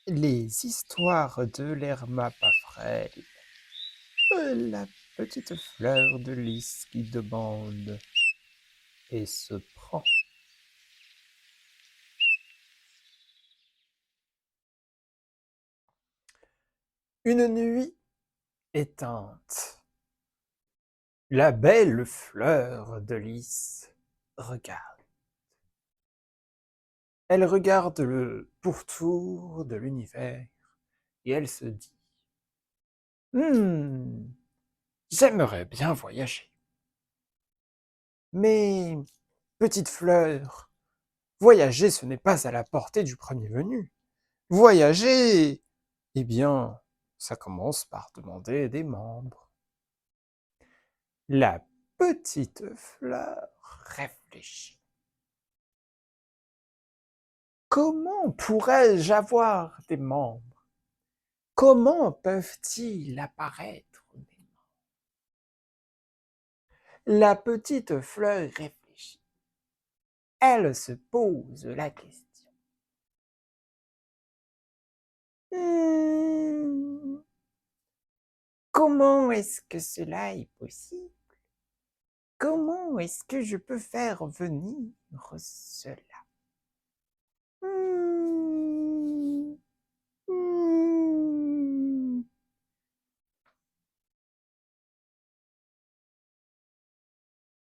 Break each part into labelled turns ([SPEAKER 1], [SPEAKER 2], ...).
[SPEAKER 1] Les histoires de l'Herma pas frêle, la petite fleur de lys qui demande et se prend. Une nuit éteinte, la belle fleur de lys regarde. Elle regarde le pourtour de l'univers et elle se dit j'aimerais bien voyager. Mais, petite fleur, voyager ce n'est pas à la portée du premier venu. Voyager, eh bien, ça commence par demander des membres. La petite fleur réfléchit. Comment pourrais-je avoir des membres? Comment peuvent-ils apparaître? La petite fleur réfléchit. Elle se pose la question. Comment est-ce que cela est possible? Comment est-ce que je peux faire venir cela?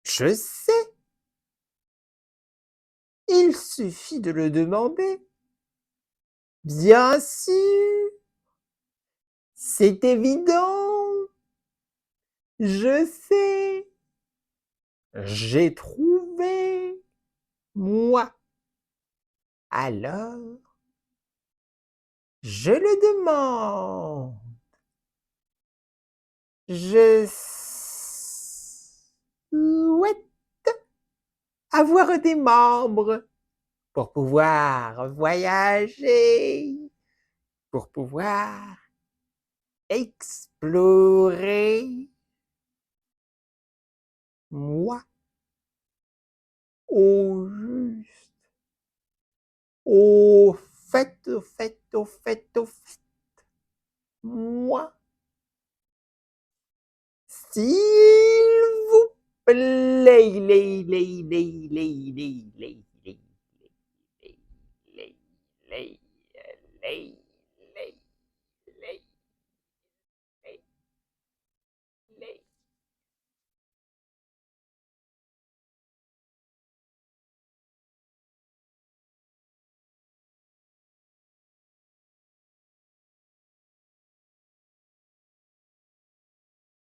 [SPEAKER 1] Je sais. Il suffit de le demander. Bien sûr. C'est évident. Je sais. J'ai trouvé. Moi. Alors, je le demande. Je souhaite avoir des membres pour pouvoir voyager, pour pouvoir explorer. Moi, au juste, au fait, moi, s'il vous plaît,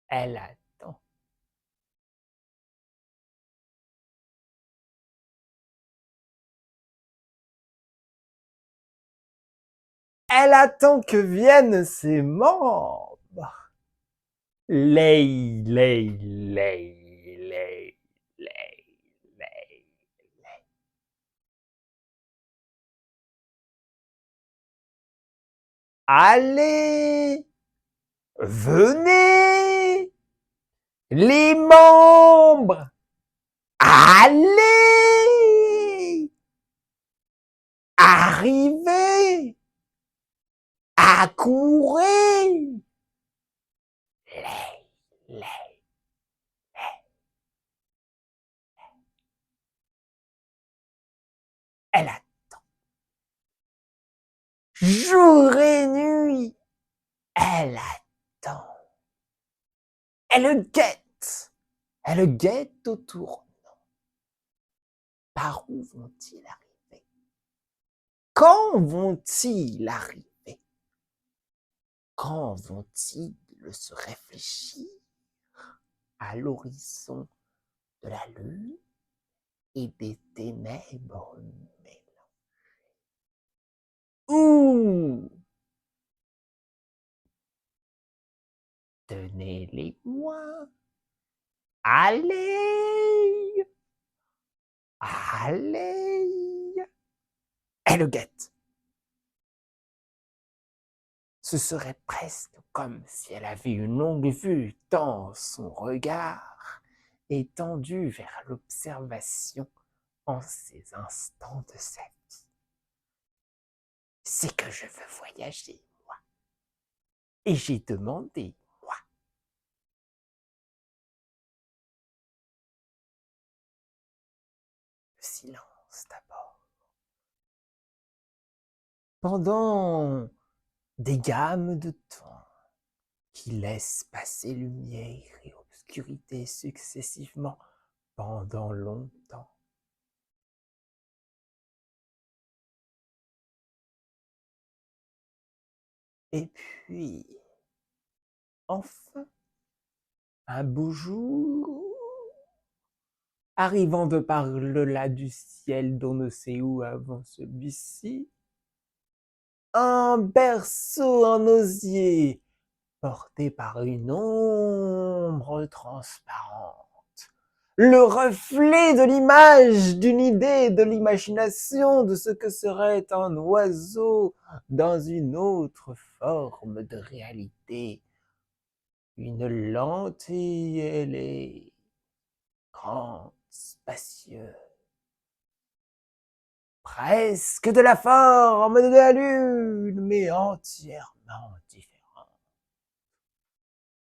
[SPEAKER 1] elle attend. Elle attend que viennent ses membres. Lay, lay, lay, lay, lay, lay. Allez, venez, les membres, allez, arrivez, accourez. Lay, lay. Elle attend. Jour et nuit, elle attend. Elle guette. Elle guette au tournant. Par où vont-ils arriver? Quand vont-ils arriver? Quand vont-ils se réfléchir à l'horizon de la lune et des ténèbres mélangées? Ouh! Tenez-les-moi! Allez! Allez! Elle guette. Ce serait presque comme si elle avait une longue vue tant son regard est tendu vers l'observation en ces instants de sa vie. c'est que je veux voyager, moi. Et j'ai demandé, moi. Le silence d'abord. Pendant des gammes de temps qui laissent passer lumière et obscurité successivement pendant longtemps. Et puis, enfin, un beau jour, arrivant de par-delà du ciel d'on ne sait où avant celui-ci, un berceau en osier, porté par une ombre transparente, le reflet de l'image, d'une idée, de l'imagination de ce que serait un oiseau dans une autre forme de réalité. Une lentille ailée, grande, spacieuse, presque de la forme de la lune, mais entièrement différente.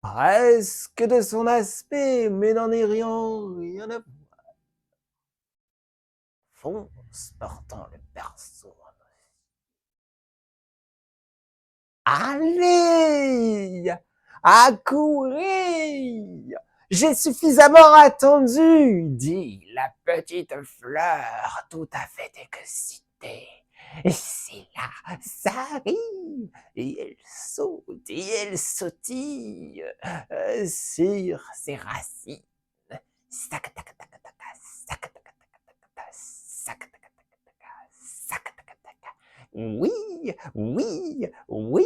[SPEAKER 1] Presque de son aspect, mais n'en ayant rien à voir. Fonce portant le berceau. Allez, accourir! J'ai suffisamment attendu, dit la petite fleur tout à fait excitée. Et c'est là, ça arrive, et elle saute, et elle sautille sur ses racines. Sac, tac, tac, tac, sac, tac, tac, tac, sac, tac, tac, tac, sac, tac, tac. Oui, oui, oui, oui,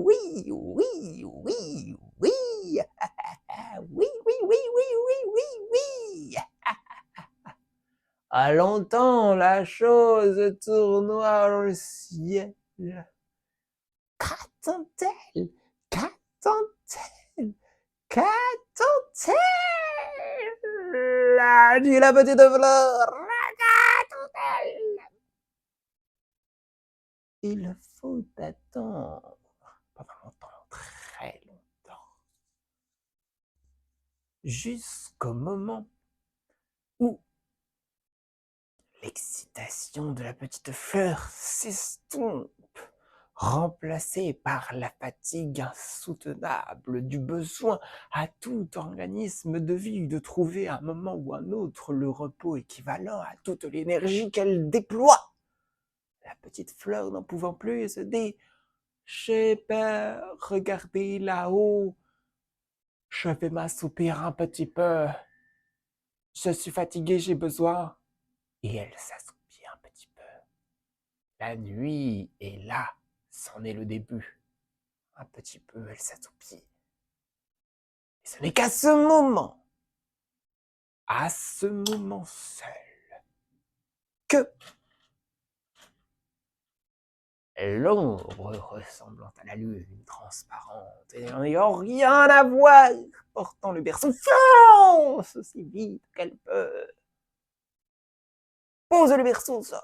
[SPEAKER 1] oui, oui, oui, oui, oui, oui, oui, oui, oui. À longtemps, la chose tournoie dans le ciel. Qu'attend-elle? Qu'attend-elle? Qu'attend-elle? A dit la petite fleur. Qu'attend-elle? Il faut attendre pendant longtemps, très longtemps, jusqu'au moment où l'excitation de la petite fleur s'estompe, remplacée par la fatigue insoutenable du besoin à tout organisme de vie de trouver à un moment ou un autre le repos équivalent à toute l'énergie qu'elle déploie. La petite fleur n'en pouvant plus se dit « J'ai peur, regardez là-haut, je vais m'assoupir un petit peu, je suis fatiguée, j'ai besoin. » Et elle s'assoupit un petit peu. La nuit est là, c'en est le début. Un petit peu, elle s'assoupit. Et ce n'est qu'à ce moment seul, que l'ombre ressemblant à la lune transparente et n'ayant rien à voir, portant le berceau, fonce aussi vite qu'elle peut. Pose le berceau au sol.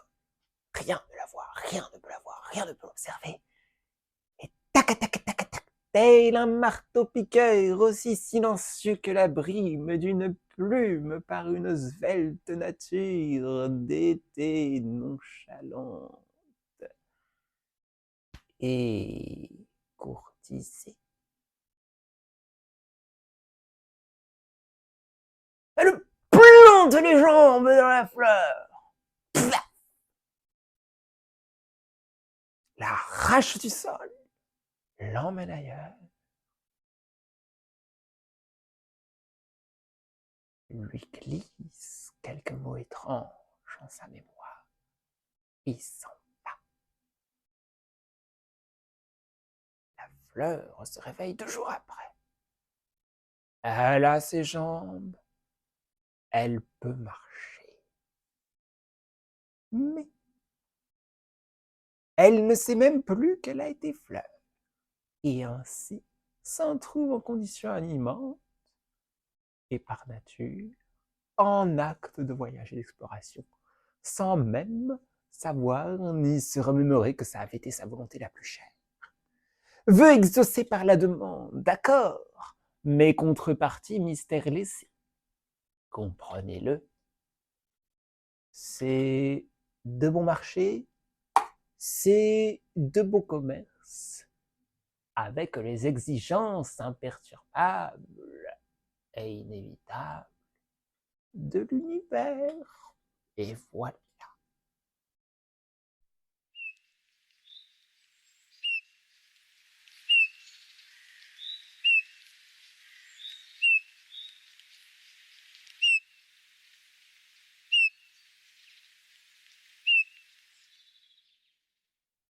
[SPEAKER 1] Rien ne la voit, rien ne peut la voir, rien ne peut l'observer. Et tac, tac, tac, tac, tel un marteau-piqueur aussi silencieux que la brime d'une plume par une svelte nature d'été nonchalante et courtisée. Elle plante les jambes dans la fleur, l'arrache du sol, l'emmène ailleurs, lui glisse quelques mots étranges en sa mémoire et s'en va. La fleur se réveille 2 jours après. Elle a ses jambes, elle peut marcher. Mais elle ne sait même plus qu'elle a été fleur. Et ainsi s'en trouve en condition animante et par nature en acte de voyage et d'exploration, sans même
[SPEAKER 2] savoir ni se remémorer que ça avait été sa volonté la plus chère. Veut exaucer par la demande, d'accord, mais contrepartie mystère laissé. Comprenez-le. C'est de bon marché, c'est de beau commerce, avec les exigences imperturbables et inévitables de l'univers. Et voilà.